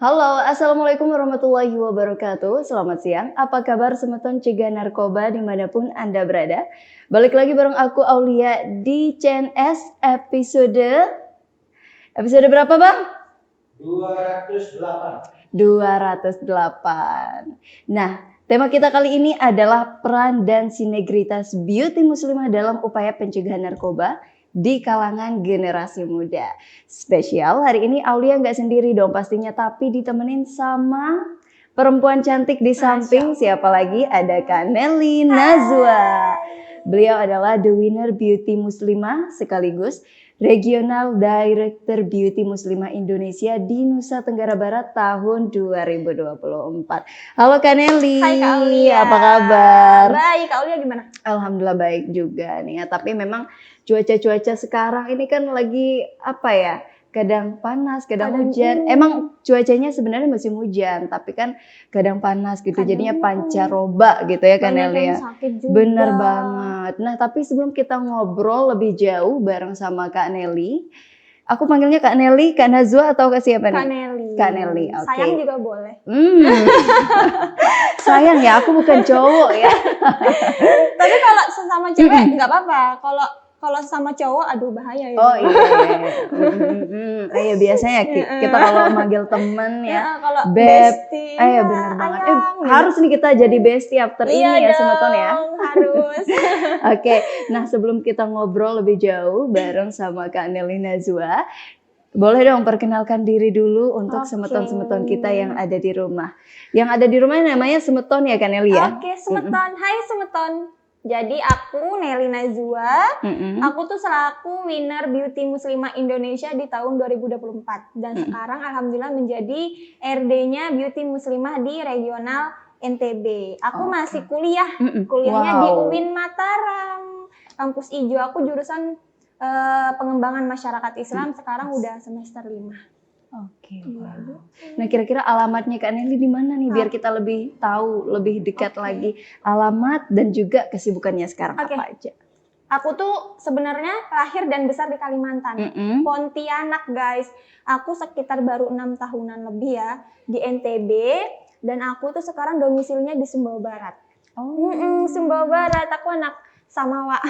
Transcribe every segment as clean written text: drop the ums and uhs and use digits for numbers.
Halo, Assalamualaikum warahmatullahi wabarakatuh. Selamat siang. Apa kabar semeton cegah narkoba dimanapun Anda berada? Balik lagi bareng aku Aulia di CNS episode berapa bang? 208. 208. Nah, tema kita kali ini adalah peran dan sinergitas beauty muslimah dalam upaya pencegahan narkoba di kalangan generasi muda. Spesial hari ini Aulia nggak sendiri dong pastinya, tapi ditemenin sama perempuan cantik di samping. Siapa lagi? Ada Kak Nelly Nazwa. Beliau adalah The Winner Beauty Muslimah sekaligus Regional Director Beauty Muslimah Indonesia di Nusa Tenggara Barat tahun 2024. Halo Kak Nelly. Hai Kak Aulia. Apa kabar? Baik, Kak Aulia gimana? Alhamdulillah baik juga nih ya. Tapi memang cuaca sekarang ini kan lagi apa ya? Kadang panas, kadang hujan. Emang cuacanya sebenarnya musim hujan, tapi kan kadang panas gitu. Jadinya pancaroba gitu ya Kak Nelly ya. Bener banget. Nah, tapi sebelum kita ngobrol lebih jauh bareng sama Kak Nelly, aku panggilnya Kak Nelly, Kak Nazwa atau Kak siapa nih? Kak Nelly. Kak Nelly, oke. Sayang juga boleh. Sayang ya, aku bukan cowok ya. Tapi kalau sesama cewek nggak apa-apa. Kalau sama cowok, aduh bahaya ya. Oh iya. Iya biasanya kita kalau manggil temen ya, kalau beb. bestie. Iya benar banget. Ayang, Harus nih kita jadi bestie after ini ya semeton ya. Harus. Oke, nah sebelum kita ngobrol lebih jauh bareng sama Kak Nelly Nazwa, boleh dong perkenalkan diri dulu untuk semeton-semeton kita yang ada di rumah. Yang ada di rumah namanya semeton ya Kak Nelly ya? Oke, semeton. Hai semeton. Jadi aku Nelly Nazwa, aku tuh selaku Winner Beauty Muslimah Indonesia di tahun 2024 dan sekarang alhamdulillah menjadi RD-nya Beauty Muslimah di regional NTB. Aku masih kuliahnya di UIN Mataram, kampus Ijo. Aku jurusan pengembangan masyarakat Islam, sekarang udah semester 5. Oke, wow. Nah kira-kira alamatnya Kak Nelly di mana nih biar kita lebih tahu, lebih dekat lagi alamat dan juga kesibukannya sekarang apa aja. Aku tuh sebenarnya lahir dan besar di Kalimantan, Pontianak guys. Aku sekitar baru 6 tahunan lebih ya di NTB dan aku tuh sekarang domisilinya di Sumbawa Barat. Sumbawa Barat, aku anak Samawa.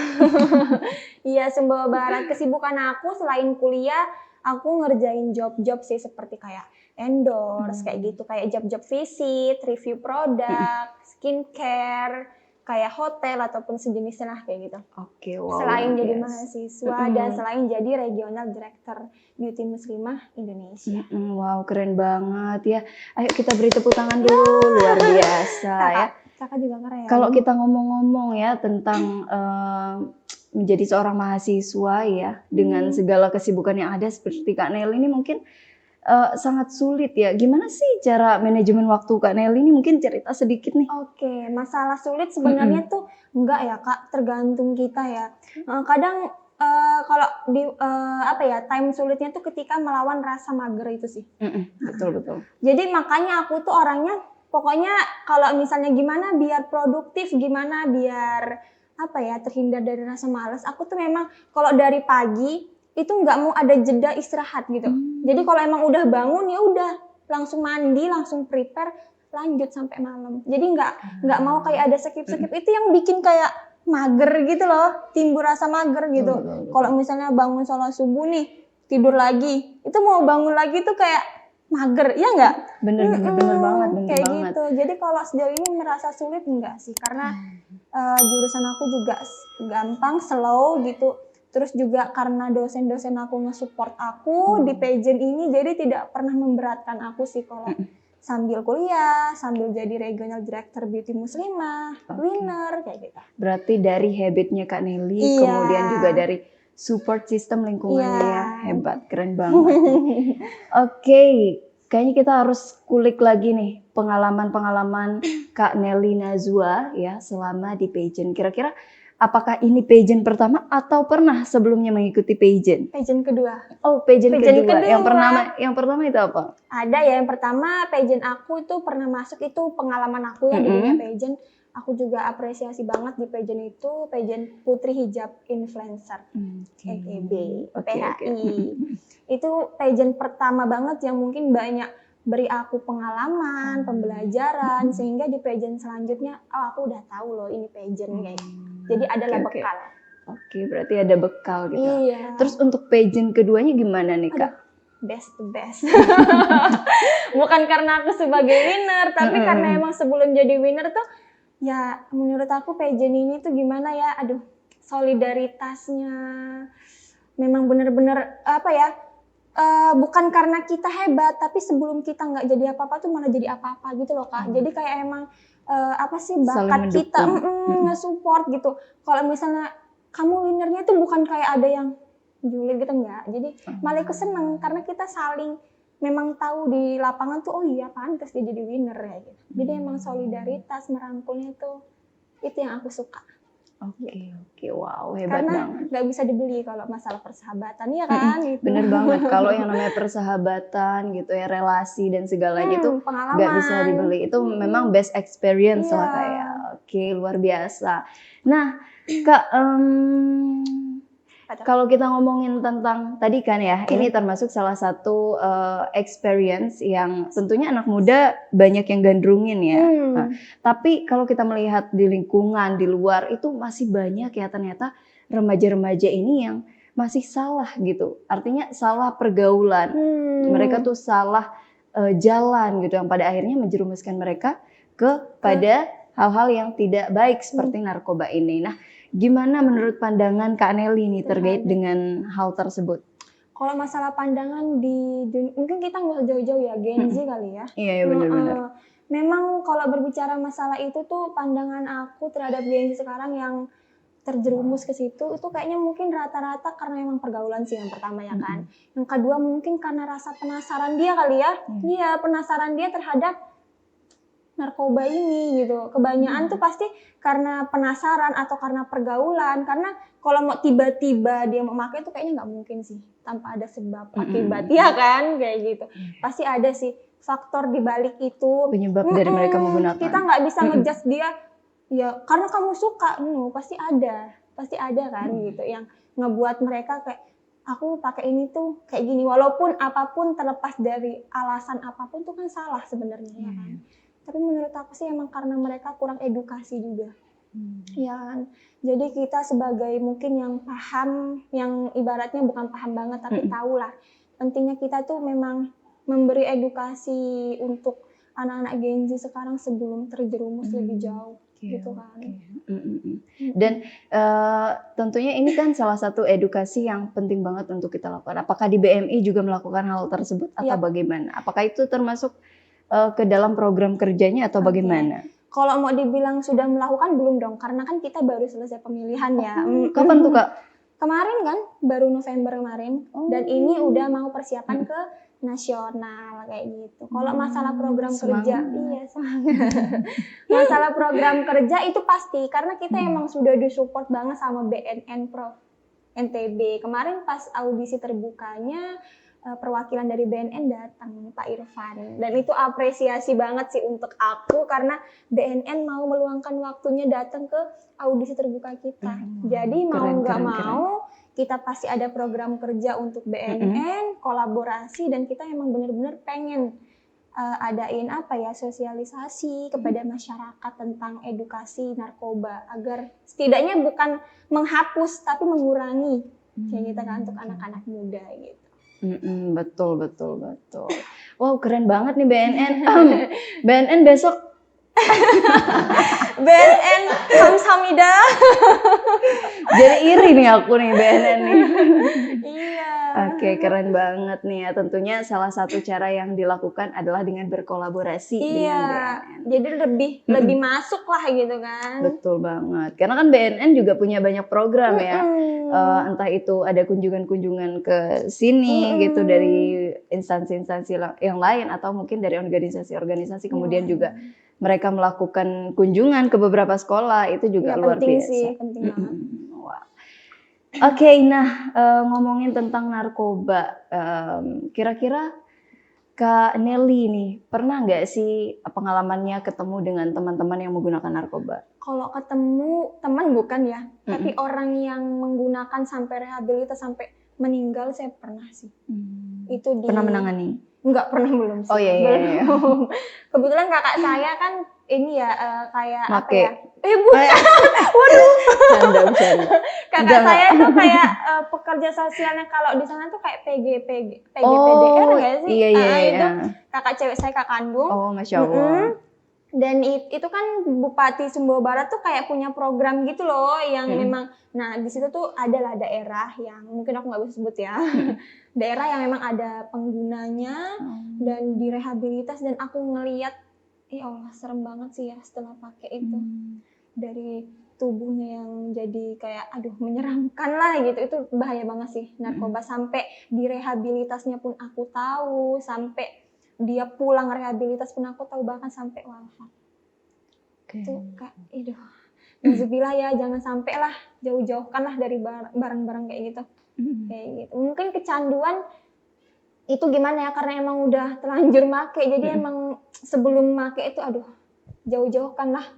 Iya Sumbawa Barat. Kesibukan aku selain kuliah, aku ngerjain job-job sih seperti kayak endorse, kayak gitu, kayak job-job visit, review produk, skincare, kayak hotel ataupun sejenisnya lah kayak gitu. Oke, wow. Selain jadi mahasiswa dan selain jadi regional director beauty muslimah Indonesia. Wow, keren banget ya. Ayo kita beri tepuk tangan dulu, luar biasa ya. Kakak juga keren. Kalau kita ngomong-ngomong ya tentang menjadi seorang mahasiswa ya dengan segala kesibukan yang ada seperti Kak Nelly ini mungkin sangat sulit ya. Gimana sih cara manajemen waktu Kak Nelly ini? Mungkin cerita sedikit nih. Oke, masalah sulit sebenarnya tuh enggak ya Kak, tergantung kita ya. Kadang kalau di time sulitnya tuh ketika melawan rasa mager itu sih. Betul. Jadi makanya aku tuh orangnya pokoknya kalau misalnya gimana biar produktif, gimana biar terhindar dari rasa malas. Aku tuh memang kalau dari pagi itu nggak mau ada jeda istirahat gitu. Jadi kalau emang udah bangun ya udah langsung mandi, langsung prepare, lanjut sampai malam. Jadi nggak mau kayak ada skip itu yang bikin kayak mager gitu loh, timbul rasa mager gitu. Kalau misalnya bangun sholat subuh nih, tidur lagi, itu mau bangun lagi tuh kayak mager, ya nggak? Bener banget. Gitu. Jadi kalau sejauh ini merasa sulit enggak sih, karena jurusan aku juga gampang, slow gitu. Terus juga karena dosen-dosen aku nge-support aku di pageant ini, jadi tidak pernah memberatkan aku sih kalau sambil kuliah, sambil jadi regional director beauty muslimah, winner kayak gitu. Berarti dari habitnya Kak Nelly, kemudian juga dari support system lingkungannya ya, hebat, keren banget. Oke, kayaknya kita harus kulik lagi nih pengalaman Kak Nelly Nazwa ya selama di pageant. Kira-kira apakah ini pageant pertama atau pernah sebelumnya mengikuti pageant? Pageant kedua. Oh, pageant kedua. Yang pertama itu apa? Ada ya, yang pertama pageant aku itu pernah masuk, itu pengalaman aku yang di dunia pageant. Aku juga apresiasi banget di pageant itu, pageant Putri Hijab Influencer, PHI. Itu pageant pertama banget yang mungkin banyak beri aku pengalaman, pembelajaran, sehingga di pageant selanjutnya, oh aku udah tahu loh ini pageant kayak gitu. Jadi adalah Oke. bekal. Oke, berarti ada bekal gitu. Iya. Terus untuk pageant keduanya gimana nih Kak? Best to best. Bukan karena aku sebagai winner, tapi karena emang sebelum jadi winner tuh, ya menurut aku pageant ini tuh gimana ya, aduh solidaritasnya memang bener-bener apa ya, bukan karena kita hebat, tapi sebelum kita nggak jadi apa-apa tuh malah jadi apa-apa gitu loh Kak. Jadi kayak emang apa sih bakat kita nge-support gitu. Kalau misalnya kamu winnernya tuh bukan kayak ada yang julid gitu enggak. Jadi malah aku seneng karena kita saling memang tahu di lapangan tuh oh iya pantas dia jadi winner ya gitu. Jadi emang solidaritas merangkulnya itu yang aku suka. Oke, wow, hebat karena banget. Nggak bisa dibeli kalau masalah persahabatan ya kan. Gitu. Bener banget, kalau yang namanya persahabatan gitu ya, relasi dan segalanya itu nggak bisa dibeli. Itu memang best experience lah kayak. Oke, luar biasa. Nah Kak, kalau kita ngomongin tentang tadi kan ya, ini termasuk salah satu experience yang tentunya anak muda banyak yang gandrungin ya. Nah, tapi kalau kita melihat di lingkungan di luar itu masih banyak ya ternyata remaja-remaja ini yang masih salah gitu. Artinya salah pergaulan. Mereka tuh salah jalan gitu yang pada akhirnya menjerumuskan mereka kepada hal-hal yang tidak baik seperti narkoba ini. Nah, gimana menurut pandangan Kak Nelly nih terkait dengan hal tersebut? Kalau masalah pandangan mungkin kita nggak jauh-jauh ya, Gen Z kali ya. Iya benar-benar. Memang kalau berbicara masalah itu tuh pandangan aku terhadap Gen Z sekarang yang terjerumus ke situ itu kayaknya mungkin rata-rata karena emang pergaulan sih yang pertama ya kan. Yang kedua mungkin karena rasa penasaran dia kali ya. Iya, penasaran dia terhadap narkoba ini gitu. Kebanyakan tuh pasti karena penasaran atau karena pergaulan. Karena kalau mau tiba-tiba dia memakai itu kayaknya nggak mungkin sih tanpa ada sebab akibat ya kan kayak gitu. Pasti ada sih faktor di balik itu penyebab dari mereka menggunakan. Kita nggak bisa ngejudge dia ya karena kamu suka, pasti ada kan gitu yang ngebuat mereka kayak aku pakai ini tuh kayak gini walaupun apapun terlepas dari alasan apapun tuh kan salah sebenarnya ya kan. Tapi menurut aku sih emang karena mereka kurang edukasi juga. Ya kan. Jadi kita sebagai mungkin yang paham, yang ibaratnya bukan paham banget tapi tahu lah. Pentingnya kita tuh memang memberi edukasi untuk anak-anak Gen Z sekarang sebelum terjerumus lebih jauh. Gitu kan. Dan tentunya ini kan salah satu edukasi yang penting banget untuk kita lakukan. Apakah di BMI juga melakukan hal tersebut atau bagaimana? Apakah itu termasuk ke dalam program kerjanya atau bagaimana? Kalau mau dibilang sudah melakukan belum dong, karena kan kita baru selesai pemilihan ya. Kapan tuh Kak? Kemarin kan, baru November kemarin. Dan ini udah mau persiapan ke nasional kayak gitu. Kalau masalah program kerja, iya semangat. Masalah program kerja itu pasti, karena kita emang sudah disupport banget sama BNN Prof NTB. Kemarin pas audisi terbukanya, perwakilan dari BNN datang, Pak Irfan. Dan itu apresiasi banget sih untuk aku karena BNN mau meluangkan waktunya datang ke audisi terbuka kita. Jadi mau nggak mau kita pasti ada program kerja untuk BNN, kolaborasi dan kita emang benar-benar pengen adain sosialisasi kepada masyarakat tentang edukasi narkoba agar setidaknya bukan menghapus tapi mengurangi kayak gitu kan untuk anak-anak muda gitu. Betul. Wow, keren banget nih BNN. BNN besok. BNN Hamsamida. Jadi iri nih aku nih BNN nih. Iya. Oke, keren banget nih ya. Tentunya salah satu cara yang dilakukan adalah dengan berkolaborasi dengan BNN. Jadi lebih masuk lah gitu kan. Betul banget. Karena kan BNN juga punya banyak program ya. Entah itu ada kunjungan-kunjungan ke sini gitu dari instansi-instansi yang lain atau mungkin dari organisasi-organisasi kemudian juga mereka melakukan kunjungan ke beberapa sekolah itu juga luar biasa. Sih, penting banget. Wow. Oke, nah ngomongin tentang narkoba, kira-kira Kak Nelly nih pernah nggak sih pengalamannya ketemu dengan teman-teman yang menggunakan narkoba? Kalau ketemu teman bukan ya, tapi orang yang menggunakan sampai rehabilitas sampai meninggal saya pernah sih. Itu Pernah menangani? Enggak pernah, belum sih. Oh iya. Belum. Kebetulan kakak saya kan ini ya kayak apa Make. ya? Bukan. Bercanda. Kakak Jangan. saya tuh kayak pekerja sosialnya kalau di sana tuh kayak PGPDR Oh nggak sih? iya. Itu kakak cewek saya, kakak kandung. Oh Masya Allah. Dan itu kan Bupati Sumbawa Barat tuh kayak punya program gitu loh yang memang, nah di situ tuh adalah daerah yang mungkin aku nggak bisa sebut ya, daerah yang memang ada penggunanya dan direhabilitas, dan aku ngeliat, ya Allah serem banget sih ya setelah pakai itu, dari tubuhnya yang jadi kayak aduh menyeramkan lah gitu, itu bahaya banget sih narkoba. Sampai direhabilitasnya pun aku tahu, sampai dia pulang rehabilitas pun aku tahu, bahkan sampai wafat. Itu kayak Nauzubillah ya, jangan sampai lah, jauh-jauhkan lah dari barang-barang kayak gitu. Kayak gitu. Mungkin kecanduan itu gimana ya, karena emang udah terlanjur make, jadi emang sebelum make itu aduh jauh-jauhkan lah.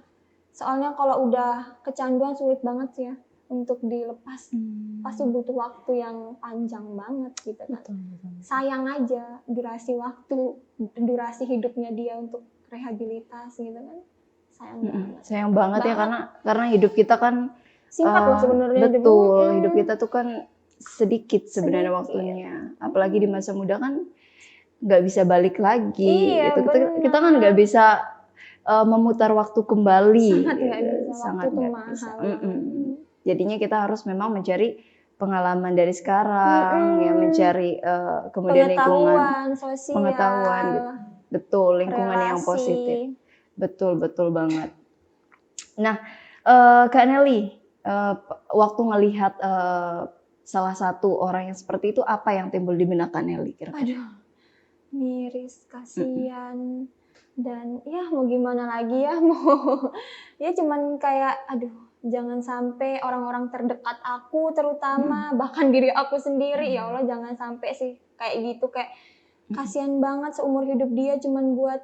Soalnya kalau udah kecanduan sulit banget sih ya untuk dilepas. Pasti butuh waktu yang panjang banget gitu kan. Sayang aja durasi hidupnya dia untuk rehabilitas gitu kan. Sayang banget ya, karena hidup kita kan singkat loh sebenarnya. Betul, hidup kita tuh kan sedikit sebenarnya waktunya. Apalagi di masa muda kan nggak bisa balik lagi. Iya, gitu. Kita kan nggak bisa memutar waktu kembali. Sangat nggak bisa. Jadinya kita harus memang mencari pengalaman dari sekarang, ya mencari kemudian pengetahuan sosial, pengetahuan, betul, lingkungan relasi yang positif, betul banget. Nah, Kak Nelly, waktu ngelihat salah satu orang yang seperti itu, apa yang timbul di benak Kak Nelly kira-kira? Aduh, miris, kasihan. Dan ya mau gimana lagi ya, ya cuman kayak aduh jangan sampai orang-orang terdekat aku terutama, bahkan diri aku sendiri, ya Allah jangan sampai sih kayak gitu, kayak kasihan banget seumur hidup dia cuman buat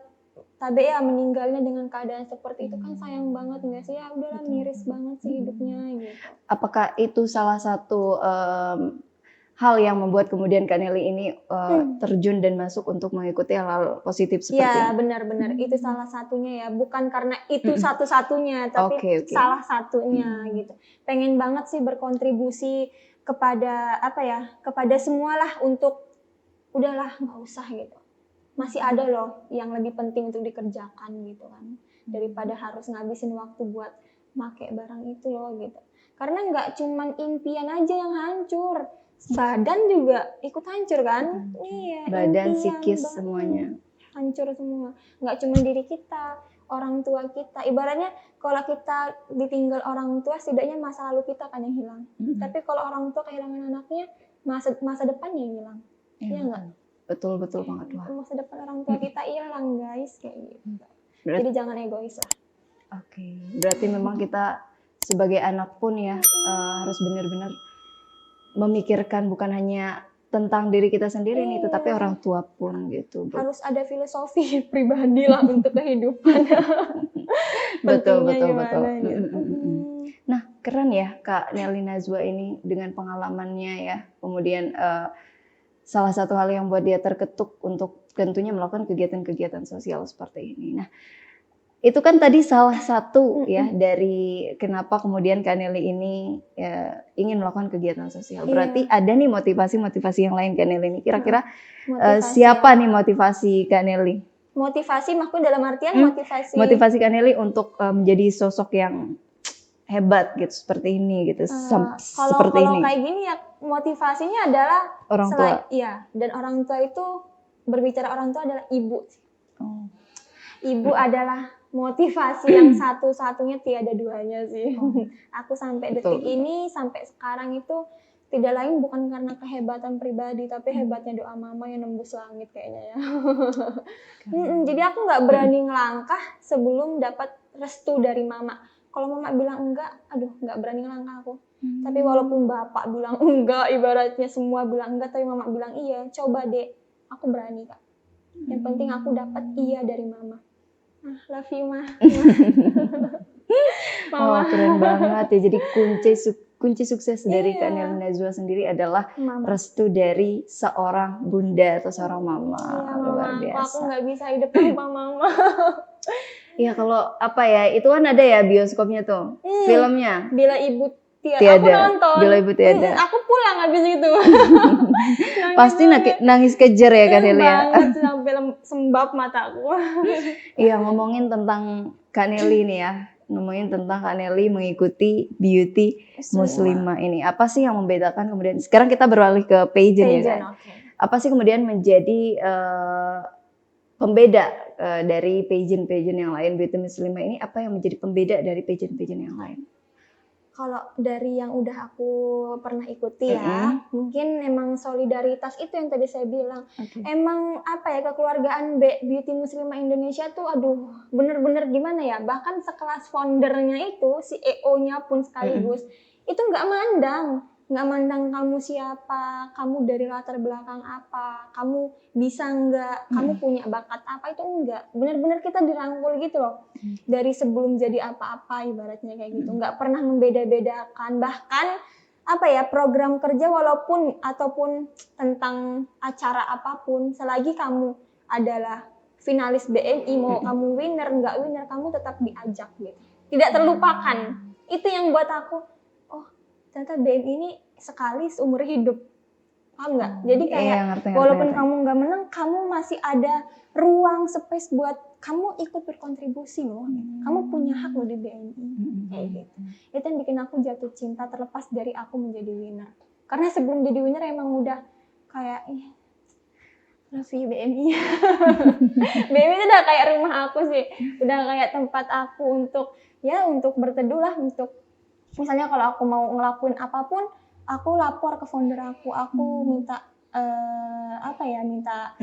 tabe ya meninggalnya dengan keadaan seperti itu, kan sayang banget nggak sih? Ya udahlah, miris banget sih hidupnya gitu. Apakah itu salah satu hal yang membuat kemudian Kak Nelly ini terjun dan masuk untuk mengikuti hal-hal positif seperti ini? Ya benar-benar itu salah satunya ya, bukan karena itu satu-satunya, tapi salah satunya gitu. Pengen banget sih berkontribusi kepada kepada semualah untuk udahlah nggak usah gitu. Masih ada loh yang lebih penting untuk dikerjakan gitu kan, daripada harus ngabisin waktu buat make barang itu loh gitu. Karena nggak cuman impian aja yang hancur, badan juga ikut hancur kan. Iya, badan, psikis, semuanya hancur semua. Nggak cuma diri kita, orang tua kita. Ibaratnya kalau kita ditinggal orang tua, setidaknya masa lalu kita kan yang hilang. Tapi kalau orang tua kehilangan anaknya, masa depannya yang hilang. Iya nggak? Betul banget lah. Masa depan orang tua kita hilang guys, kayak gitu. Jadi jangan egois lah. Berarti memang kita sebagai anak pun ya harus benar-benar memikirkan bukan hanya tentang diri kita sendiri nih, tetapi orang tua pun gitu. Harus ada filosofi pribadi lah untuk kehidupan. betul. Nah, keren ya Kak Nelly Najwa ini dengan pengalamannya ya. Kemudian salah satu hal yang buat dia terketuk untuk tentunya melakukan kegiatan-kegiatan sosial seperti ini. Nah, itu kan tadi salah satu ya dari kenapa kemudian Kak Nelly ini ingin melakukan kegiatan sosial. Berarti ada nih motivasi yang lain Kak Nelly ini. Kira-kira siapa nih motivasi Kak Nelly? Motivasi maksudnya dalam artian motivasi Kak Nelly untuk menjadi sosok yang hebat gitu seperti ini gitu. Kalau kayak gini ya motivasinya adalah orang tua. Iya, dan orang tua itu, berbicara orang tua adalah ibu. Ibu adalah motivasi yang satu-satunya, tiada duanya sih. Aku sampai detik ini, sampai sekarang itu tidak lain bukan karena kehebatan pribadi, tapi hebatnya doa mama yang nembus langit kayaknya ya. Jadi aku nggak berani ngelangkah sebelum dapat restu dari mama. Kalau mama bilang enggak, aduh nggak berani ngelangkah aku. Tapi walaupun bapak bilang enggak, ibaratnya semua bilang enggak, tapi mama bilang iya, coba deh, aku berani Kak. Yang penting aku dapat iya dari mama. Love you, Ma. Mama. Keren banget ya. Jadi kunci sukses dari Iya. Kak Nelly Najwa sendiri adalah Mama. restu dari seorang bunda atau seorang mama. Iya, Luar mama. Aku biasa. nggak bisa hidup tanpa mama. Iya, kalau apa ya, itu kan ada ya bioskopnya tuh, filmnya. Bila ibu tiada. Aku Tiada, nonton. Bila Ibu Tiada. Aku pulang habis itu. Pasti nangis kejer ya Kak Nelly ya. Banget sampai sembab mataku. Iya, ngomongin tentang Kak Nelly nih ya. Ngomongin tentang Kak Nelly mengikuti beauty muslimah ini. Apa sih yang membedakan kemudian? Sekarang kita beralih ke pageant ya kan. Okay. Apa sih kemudian menjadi pembeda dari pageant-pageant yang lain beauty muslimah ini? Apa yang menjadi pembeda dari pageant-pageant yang lain? Kalau dari yang udah aku pernah ikuti ya, mungkin emang solidaritas itu yang tadi saya bilang. Emang apa ya, kekeluargaan beauty muslimah Indonesia tuh aduh bener-bener gimana ya, bahkan sekelas foundernya itu, CEO-nya pun sekaligus, itu nggak mandang kamu siapa, kamu dari latar belakang apa, kamu bisa nggak, kamu punya bakat apa, itu enggak. Bener-bener kita dirangkul gitu loh. Dari sebelum jadi apa-apa ibaratnya kayak gitu. Nggak pernah membeda-bedakan. Bahkan apa ya, program kerja walaupun ataupun tentang acara apapun, selagi kamu adalah finalis BMI, mau kamu winner, nggak winner, kamu tetap diajak gitu. Tidak terlupakan. Itu yang buat aku, ternyata BMI ini sekali seumur hidup, paham nggak? Jadi kayak walaupun kamu nggak menang, kamu masih ada ruang, space buat kamu ikut berkontribusi loh. Kamu punya hak loh di BMI, kayak gitu. Itu yang bikin aku jatuh cinta terlepas dari aku menjadi winner. Karena sebelum jadi winner emang udah kayak Raffi BMI. BMI itu udah kayak rumah aku sih, udah kayak tempat aku untuk berteduh lah, untuk misalnya kalau aku mau ngelakuin apapun, aku lapor ke founder aku minta minta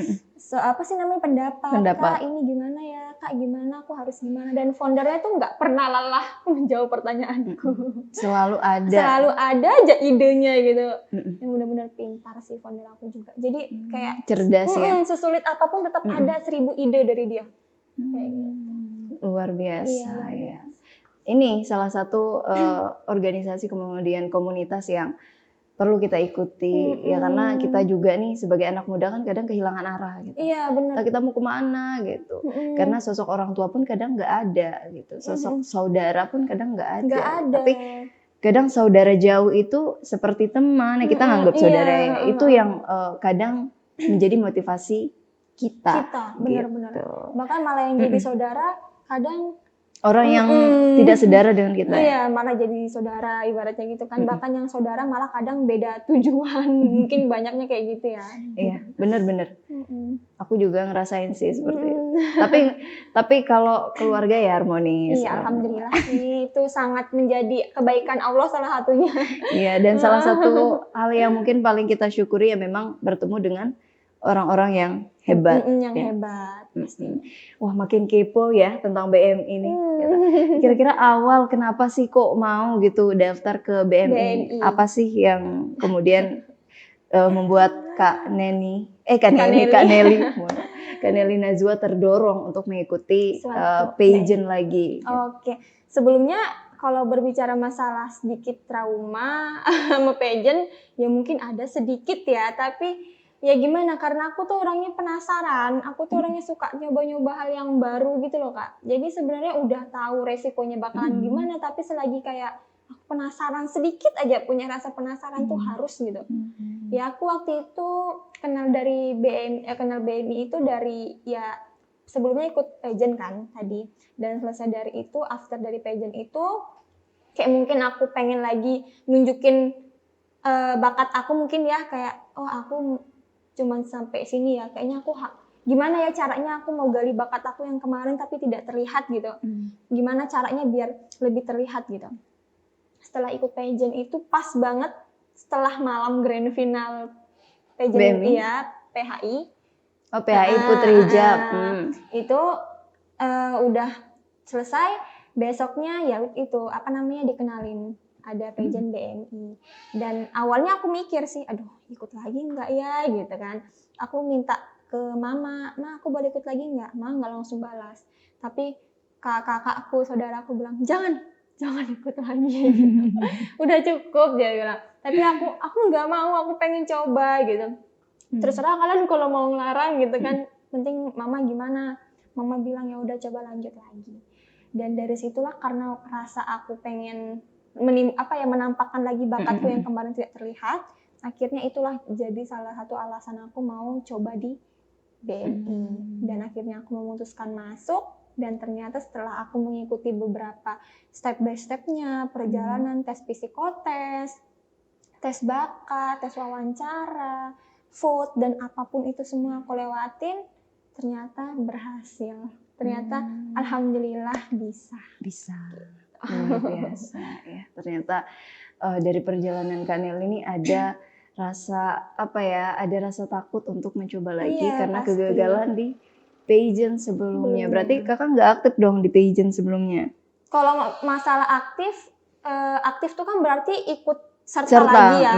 pendapat. Kak ini gimana ya, Kak gimana, aku harus gimana, dan foundernya tuh nggak pernah lelah menjawab pertanyaanku. Selalu ada aja idenya gitu. Yang benar-benar pintar sih founder aku juga. Jadi kayak cerdas ya. Sesulit apapun tetap ada 1000 ide dari dia. Kayak gitu. Luar biasa Iya, ya. Ini salah satu organisasi kemudian komunitas yang perlu kita ikuti ya, karena kita juga nih sebagai anak muda kan kadang kehilangan arah gitu. Iya benar. Kita mau kemana gitu, karena sosok orang tua pun kadang nggak ada gitu, sosok saudara pun kadang nggak ada. Tapi kadang saudara jauh itu seperti teman, kita nganggap saudara itu yang kadang menjadi motivasi kita. Benar-benar. Gitu. Bahkan malah yang jadi saudara kadang orang yang tidak sedara dengan kita. Iya, malah jadi saudara ibaratnya gitu kan. Bahkan yang saudara malah kadang beda tujuan. Mungkin banyaknya kayak gitu ya. Iya, benar-benar. Aku juga ngerasain sih seperti itu. Tapi kalau keluarga ya harmonis. Iya, alhamdulillah sih. Itu sangat menjadi kebaikan Allah salah satunya. Iya, dan salah satu hal yang mungkin paling kita syukuri ya memang bertemu dengan orang-orang yang hebat. Hebat. Wah, makin kepo ya tentang BMI ini. Kira-kira awal kenapa sih kok mau gitu daftar ke BMI? Apa sih yang kemudian membuat Kak Nelly Najwa terdorong untuk mengikuti pageant lagi? Oke. Sebelumnya kalau berbicara masalah sedikit trauma sama pageant, ya mungkin ada sedikit ya, tapi ya gimana, karena aku tuh orangnya penasaran, aku tuh orangnya suka nyoba-nyoba hal yang baru gitu loh Kak. Jadi sebenarnya udah tahu resikonya bakalan gimana, tapi selagi kayak aku penasaran sedikit aja, punya rasa penasaran tuh harus gitu. Ya aku waktu itu kenal BMI itu dari ya sebelumnya ikut pageant kan tadi, dan selesai dari itu, after dari pageant itu kayak mungkin aku pengen lagi nunjukin bakat aku mungkin ya, kayak aku cuman sampai sini ya, kayaknya aku gimana ya caranya aku mau gali bakat aku yang kemarin tapi tidak terlihat gitu. Gimana caranya biar lebih terlihat gitu. Setelah ikut pageant itu pas banget setelah malam grand final pageant ya, PHI. Oh, PHI Putri Hijab. Itu udah selesai, besoknya ya itu dikenalin ada pageant BMI. Dan awalnya aku mikir sih, aduh ikut lagi enggak ya gitu kan. Aku minta ke mama, aku boleh ikut lagi enggak? Mama enggak langsung balas. Tapi kakakku, saudaraku bilang, jangan, jangan ikut lagi. Udah cukup dia bilang. Tapi aku nggak mau, aku pengen coba gitu. Terserah kalian kalau mau ngelarang gitu kan. Penting mama gimana? Mama bilang ya udah coba lanjut lagi. Dan dari situlah karena rasa aku pengen menampakkan lagi bakatku yang kemarin tidak terlihat, akhirnya itulah jadi salah satu alasan aku mau coba di BMI. Dan akhirnya aku memutuskan masuk, dan ternyata setelah aku mengikuti beberapa step by stepnya, perjalanan tes psikotes, tes bakat, tes wawancara, vote, dan apapun itu semua aku lewatin, ternyata berhasil. Ternyata alhamdulillah bisa. Luar biasa ya. Ternyata dari perjalanan Kanel ini ada rasa ada rasa takut untuk mencoba lagi karena pasti. kegagalan di pageant sebelumnya. Berarti kakak nggak aktif dong di pageant sebelumnya? Kalau masalah aktif tuh kan berarti ikut serta lagi ya.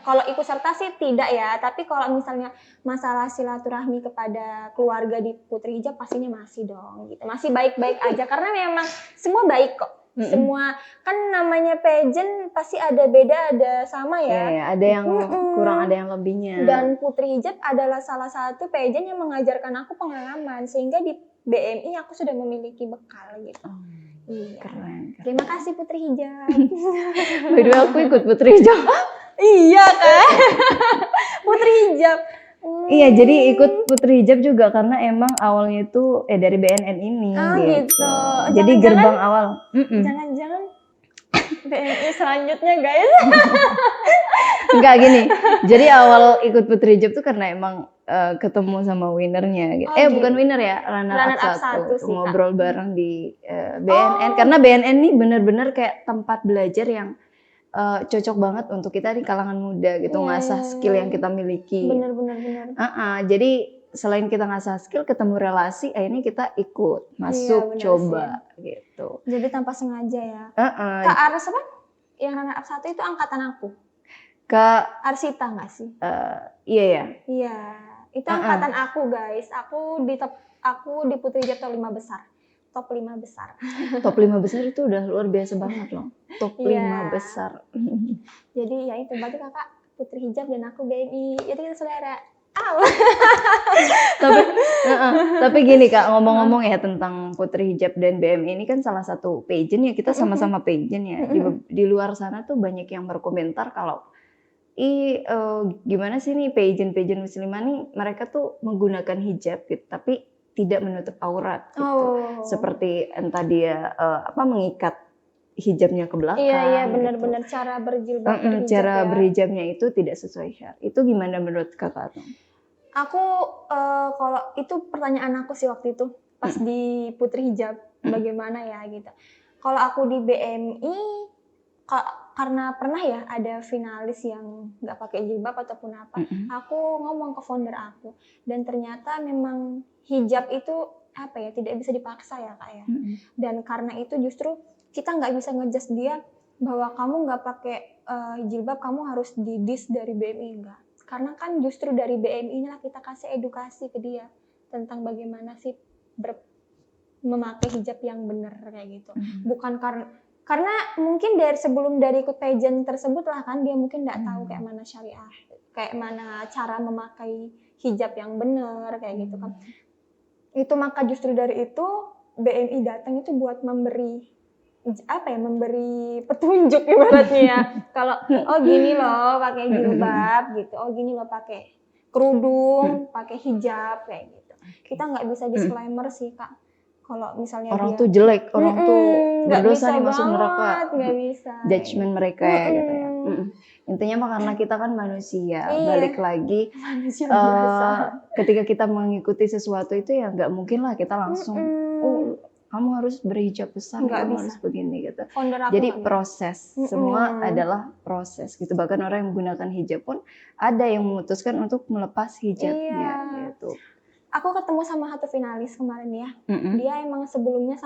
Kalau ikut serta sih tidak ya, tapi kalau misalnya masalah silaturahmi kepada keluarga di Putri Hijab pastinya masih dong gitu. Masih baik-baik aja karena memang semua baik kok. Semua kan namanya pageant pasti ada beda ada sama ya. Iya, ada yang kurang, ada yang lebihnya. Dan Putri Hijab adalah salah satu pageant yang mengajarkan aku pengalaman sehingga di BMI aku sudah memiliki bekal gitu. Iya. Keren. Terima kasih Putri Hijab. By the way, aku ikut Putri Hijab. Iya kan? Putri Hijab. Iya, jadi ikut Putri Hijab juga karena emang awalnya itu dari BNN ini gitu. Jadi gerbang awal. Jangan-jangan BNI selanjutnya guys. Enggak gini. Jadi awal ikut Putri Hijab tuh karena emang ketemu sama winnernya gitu. Bukan winner ya, runner up satu. Ngobrol bareng di BNN. Karena BNN ini benar-benar kayak tempat belajar yang cocok banget untuk kita di kalangan muda gitu, ngasah skill yang kita miliki. Bener. Jadi selain kita ngasah skill, ketemu relasi, akhirnya kita ikut masuk coba gitu. Jadi tanpa sengaja ya. Kak Ares apa? Yang runner up satu itu angkatan aku. Kak Arsita nggak sih? Iya ya. Iya, itu angkatan aku guys. Aku di Putri Hijab top 5 besar. Top 5 besar. Top 5 besar itu udah luar biasa banget loh. Top 5 besar. Jadi ya itu berarti kakak Putri Hijab dan aku BMI. Jadi kita saudara. Tapi gini Kak, ngomong-ngomong ya tentang Putri Hijab dan BMI ini kan salah satu pageant ya, kita sama-sama pageant ya. Di luar sana tuh banyak yang berkomentar kalau gimana sih nih pageant muslimah nih, mereka tuh menggunakan hijab gitu, tapi tidak menutup aurat gitu. Seperti entah dia mengikat hijabnya ke belakang. Iya benar-benar gitu. Cara berjilbab. Cara berhijabnya itu tidak sesuai syariat. Itu gimana menurut kakak tuh? Aku kalau itu pertanyaan aku sih waktu itu pas di Putri Hijab bagaimana ya gitu. Kalau aku di BMI karena pernah ya ada finalis yang nggak pakai jilbab ataupun apa, aku ngomong ke founder aku dan ternyata memang hijab itu tidak bisa dipaksa ya Kak ya. Dan karena itu justru kita nggak bisa ngejudge dia bahwa kamu nggak pakai jilbab kamu harus didis dari BMI, enggak. Karena kan justru dari BMI inilah kita kasih edukasi ke dia tentang bagaimana sih memakai hijab yang benar kayak gitu. Bukan karena mungkin sebelum ikut pageant tersebut lah kan dia mungkin nggak tahu kayak mana syariah, kayak mana cara memakai hijab yang benar kayak gitu kan. Itu maka justru dari itu BMI datang itu buat memberi petunjuk ibaratnya ya. Kalau gini loh pakai jilbab gitu, gini loh pakai kerudung, pakai hijab kayak gitu. Kita nggak bisa disclaimer sih Kak. Kalau misalnya orang tuh jelek, orang tuh berdosa nih masuk neraka. Nggak bisa. Judgment mereka gitu ya. Intinya mah karena kita kan manusia. Balik lagi ketika kita mengikuti sesuatu itu ya nggak mungkin lah kita langsung kamu harus berhijab besar, kamu harus begini gitu. Jadi proses, semua adalah proses gitu. Bahkan orang yang menggunakan hijab pun ada yang memutuskan untuk melepas hijabnya gitu. Aku ketemu sama satu finalis kemarin ya. Dia emang sebelumnya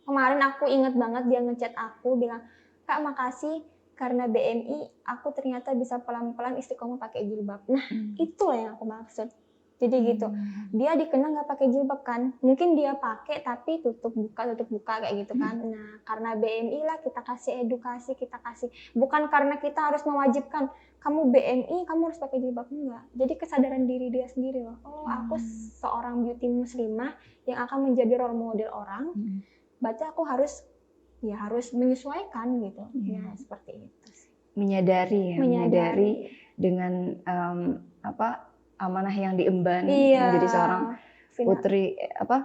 kemarin aku inget banget dia ngechat aku bilang, "Kak, makasih karena BMI aku ternyata bisa pelan-pelan istiqomah pakai jilbab." Nah, itulah yang aku maksud. Jadi gitu. Dia dikenal nggak pakai jilbab kan? Mungkin dia pakai tapi tutup buka kayak gitu kan. Nah, karena BMI lah kita kasih edukasi, kita kasih. Bukan karena kita harus mewajibkan kamu BMI, kamu harus pakai jilbab, enggak. Jadi kesadaran diri dia sendiri loh. Oh, aku seorang beauty muslimah yang akan menjadi role model orang. Berarti aku harus menyesuaikan gitu. Nah, seperti itu sih. Menyadari dengan amanah yang diemban Iya, menjadi seorang putri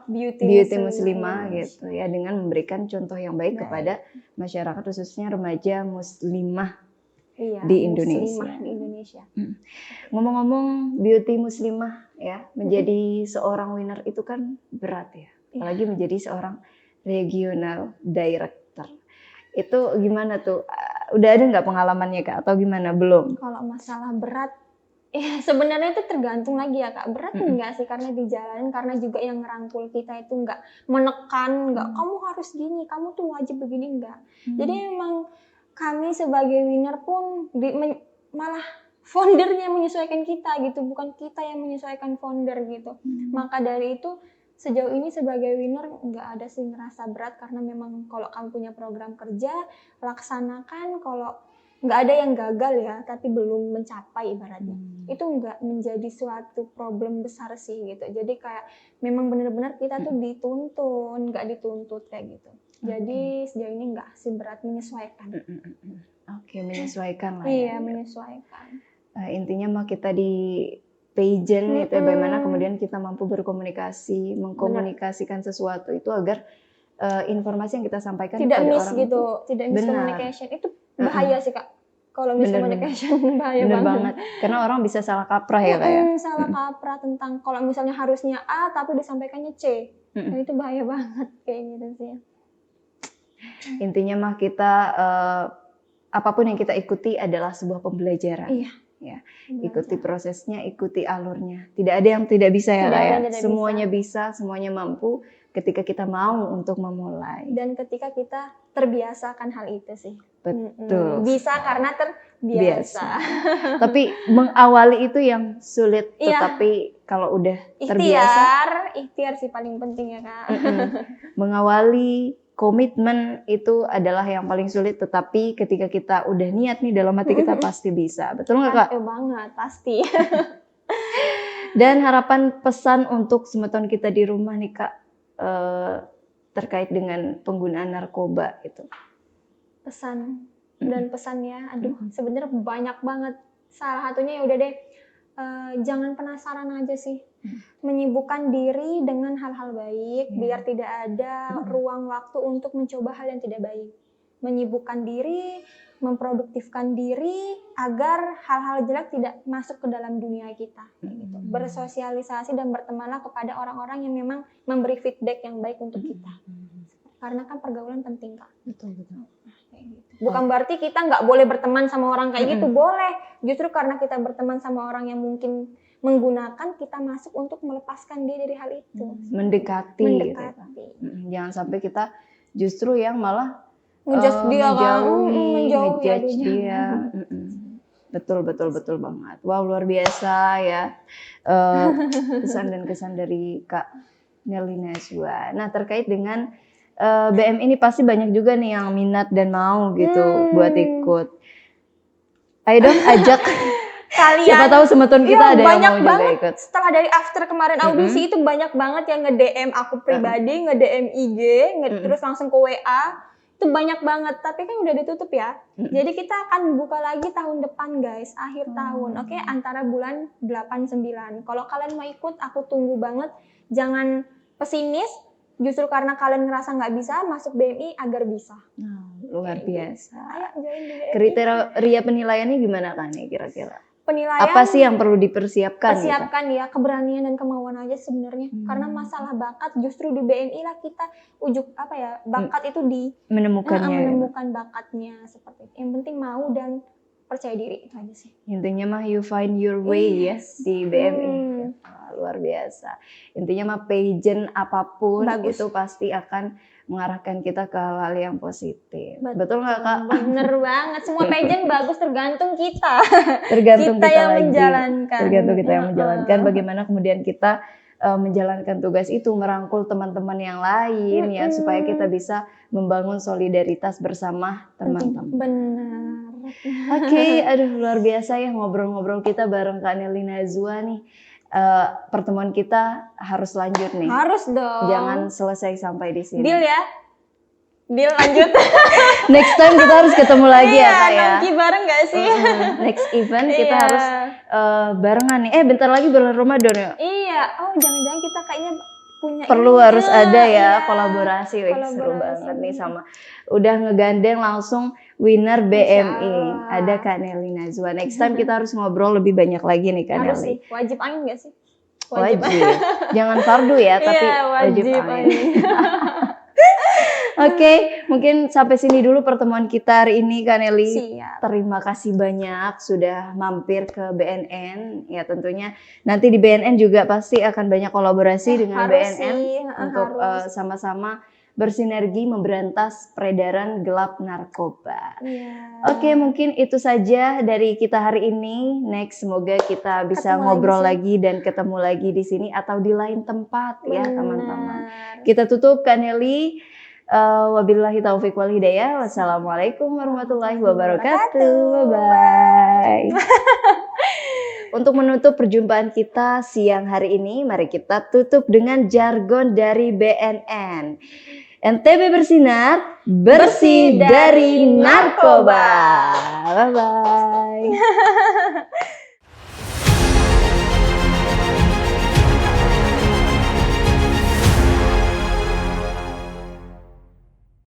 beauty muslimah gitu ya, dengan memberikan contoh yang baik kepada masyarakat khususnya remaja muslimah di Indonesia. Ngomong-ngomong beauty muslimah ya, menjadi seorang winner itu kan berat ya, apalagi menjadi seorang regional director. Itu gimana tuh? Udah ada nggak pengalamannya Kak atau gimana? Belum? Kalau masalah berat, ya sebenarnya itu tergantung lagi ya Kak. Berat enggak sih, karena dijalanin, karena juga yang ngerangkul kita itu enggak menekan, enggak kamu harus gini, kamu tuh wajib begini, enggak. Jadi memang kami sebagai winner pun malah foundernya menyesuaikan kita gitu, bukan kita yang menyesuaikan founder gitu. Maka dari itu sejauh ini sebagai winner nggak ada sih ngerasa berat, karena memang kalau kamu punya program kerja laksanakan, kalau nggak ada yang gagal ya tapi belum mencapai ibaratnya, itu nggak menjadi suatu problem besar sih gitu. Jadi kayak memang benar-benar kita tuh dituntun, nggak dituntut kayak gitu. Jadi sejauh ini nggak sih berat, menyesuaikan. Menyesuaikan lah. Iya, menyesuaikan. Intinya mah kita di pageant itu bagaimana kemudian kita mampu berkomunikasi, mengkomunikasikan sesuatu itu agar informasi yang kita sampaikan tidak kepada miss orang gitu, tidak miscommunication. Itu bahaya sih Kak. Kalau miscommunication bahaya banget. Karena orang bisa salah kaprah ya Kak ya. Salah kaprah tentang kalau misalnya harusnya A tapi disampaikannya C. Nah, itu bahaya banget kayak gitu sih. Intinya mah kita apapun yang kita ikuti adalah sebuah pembelajaran. Iya. Ya, ikuti prosesnya, ikuti alurnya. Tidak ada yang tidak bisa ya Kak ya. Semuanya bisa, semuanya mampu ketika kita mau untuk memulai. Dan ketika kita terbiasakan hal itu sih. Betul. Bisa karena terbiasa. Tapi mengawali itu yang sulit. Tetapi kalau udah terbiasa. Ikhtiar sih paling penting ya Kak. Mengawali komitmen itu adalah yang paling sulit, tetapi ketika kita udah niat nih dalam hati kita pasti bisa. Betul nggak Kak? Betul banget, pasti. Dan harapan pesan untuk semeton kita di rumah nih Kak, terkait dengan penggunaan narkoba itu. Pesan dan pesannya, sebenarnya banyak banget. Salah satunya ya udah deh, jangan penasaran aja sih. Menyibukkan diri dengan hal-hal baik, biar tidak ada ruang waktu untuk mencoba hal yang tidak baik. Menyibukkan diri, memproduktifkan diri agar hal-hal jelek tidak masuk ke dalam dunia kita. Gitu. Bersosialisasi dan bertemanlah kepada orang-orang yang memang memberi feedback yang baik untuk kita. Karena kan pergaulan penting Kak. Betul. Bukan berarti kita nggak boleh berteman sama orang kayak gitu, boleh. Justru karena kita berteman sama orang yang mungkin menggunakan, kita masuk untuk melepaskan dia dari hal itu. Mendekati. Gitu. Jangan sampai kita justru yang malah ngejudge dia ngejudge dia. Betul banget. Wow, luar biasa ya. Pesan dan kesan dari Kak Nelly Najwa. Nah, terkait dengan BM ini pasti banyak juga nih yang minat dan mau gitu buat ikut. Ayo dong ajak kalian. Siapa tahu semeton kita ada yang mau juga ikut. Setelah dari after kemarin audisi itu banyak banget yang nge-DM aku pribadi, nge-DM IG, terus langsung ke WA. Itu banyak banget, tapi kan udah ditutup ya. Jadi kita akan buka lagi tahun depan guys, akhir tahun. Oke, antara bulan 8-9. Kalau kalian mau ikut, aku tunggu banget. Jangan pesimis. Justru karena kalian ngerasa nggak bisa masuk BMI agar bisa. Luar biasa. Ayo join di BMI. Kriteria penilaiannya gimana kan nih kira-kira? Penilaian apa sih yang perlu dipersiapkan? Persiapkan gitu? Ya keberanian dan kemauan aja sebenarnya. Karena masalah bakat justru di BMI lah kita bakat itu di menemukan bakatnya seperti itu. Yang penting mau dan percaya diri itu aja sih. Intinya mah you find your way ya Yes. di BMI. Luar biasa. Intinya mah pageant apapun Bagus. itu pasti akan mengarahkan kita ke hal-hal yang positif. Betul nggak Kak? Bener banget. Semua pageant bagus tergantung kita. Tergantung kita yang lagi. menjalankan. Tergantung kita yang menjalankan. Bagaimana kemudian kita menjalankan tugas itu, merangkul teman-teman yang lain ya, supaya kita bisa membangun solidaritas bersama teman-teman. Benar. Oke, aduh luar biasa ya ngobrol-ngobrol kita bareng Kak Nelly Nazwa nih. Pertemuan kita harus lanjut nih. Harus dong. Jangan selesai sampai di sini. Deal ya. Deal lanjut. Next time kita harus ketemu lagi ya Kak ya. Nongki bareng gak sih? Next event kita Iya. harus barengan nih. Bentar lagi bulan Ramadan ya. Iya. Oh jangan-jangan kita kayaknya punya Perlu ini. harus ada ya Iya. kolaborasi. Wih, seru Kolaborasi. banget nih sama. Udah ngegandeng langsung winner BMI. Allah. Ada Kak Nelly Nazwa. Next time kita harus ngobrol lebih banyak lagi nih Kak Harus Nelly. sih. Wajib angin gak sih? Wajib. Jangan fardu ya, tapi Iya, wajib wajib angin. angin. Oke, mungkin sampai sini dulu pertemuan kita hari ini Kak Nelly. Siap. Terima kasih banyak sudah mampir ke BNN. Ya tentunya nanti di BNN juga pasti akan banyak kolaborasi dengan harus BNN sih, untuk harus. sama-sama bersinergi memberantas peredaran gelap narkoba. Iya. Oke, mungkin itu saja dari kita hari ini. Next, semoga kita bisa Ketemu ngobrol lagi lagi dan ketemu lagi di sini atau di lain tempat ya teman-teman. Benar. Kita tutup Kak Nelly. Wabillahi taufiq wal hidayah. Wassalamualaikum warahmatullahi wabarakatuh. Bye-bye. Untuk menutup perjumpaan kita siang hari ini, mari kita tutup dengan jargon dari BNN. NTB bersinar, bersih dari narkoba. Bye-bye.